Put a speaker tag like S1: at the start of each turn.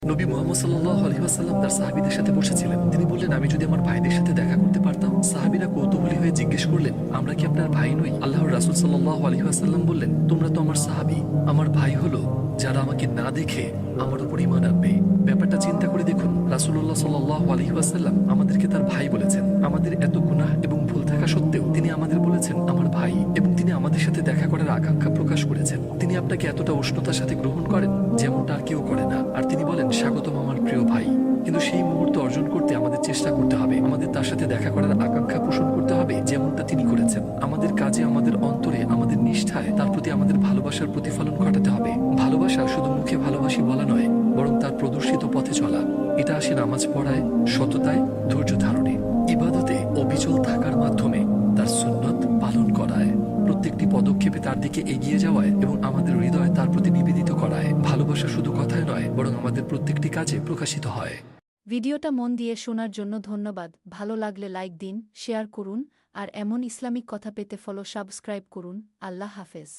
S1: নবী মুহাম্মদ সাল্লাল্লাহু আলাইহি ওয়াসাল্লাম তার সাহাবীদের সাথে বসেছিলেন। তিনি বললেন, আমি যদি আমার ভাইদের সাথে দেখা করতে পারতাম। সাহাবীরা কৌতূহলী হয়ে জিজ্ঞেস করলেন, আমরা কি আপনার ভাই নই? আল্লাহর রাসূল সাল্লাল্লাহু আলাইহি ওয়াসাল্লাম বললেন, তোমরা তো আমার সাহাবী। আমার ভাই হলো যারা আমাকে না দেখে আমার উপর ঈমান আনবে। ব্যাপারটা চিন্তা করে দেখুন, রাসূলুল্লাহ সাল্লাল্লাহু আলাইহি ওয়াসাল্লাম আমাদেরকে তার ভাই বলেছেন। আমাদের এত গুনাহ এবং ভুল থাকা সত্ত্বেও তিনি আমাদের বলেছেন আমার ভাই, এবং তিনি আমাদের সাথে দেখা করার আকাঙ্ক্ষা প্রকাশ করেছেন। তিনি আপনাকে এতটা উষ্ণতার সাথে গ্রহণ করেন যেমনটা আর কেউ করে না। আর তিনি বলেন, স্বাগতম আমার প্রিয় ভাই। কিন্তু সেই মুহূর্ত অর্জন করতে আমাদের চেষ্টা করতে হবে, আমাদের তার সাথে দেখা করার আকাঙ্ক্ষা পোষণ করতে হবে যেমনটা তিনি করেছেন। আমাদের কাজে, আমাদের অন্তরে, আমাদের নিষ্ঠায় তার প্রতি আমাদের ভালোবাসার প্রতিফলন ঘটাতে হবে। ভালোবাসা শুধু মুখে ভালোবাসি বলা নয়, বরং তার প্রদর্শিত পথে চলা। এটা আসে নামাজ পড়ায়, সততায়, ধৈর্য ধারণে, ইবাদতে অবিচল থাকার মাধ্যমে, তার সুন্নত পালন করায়, প্রত্যেকটি পদক্ষেপে তার দিকে এগিয়ে যাওয়ায় এবং আমাদের হৃদয় তার প্রতি নিবেদিত করায়। ভালোবাসা শুধু কথায় নয়, বরং আমাদের প্রত্যেকটি কাজে প্রকাশিত হয়।
S2: ভিডিওটা মন দিয়ে শোনার জন্য ধন্যবাদ। ভালো লাগলে লাইক দিন, শেয়ার করুন, আর এমন ইসলামিক কথা পেতে সাবস্ক্রাইব করুন। আল্লাহ হাফেজ।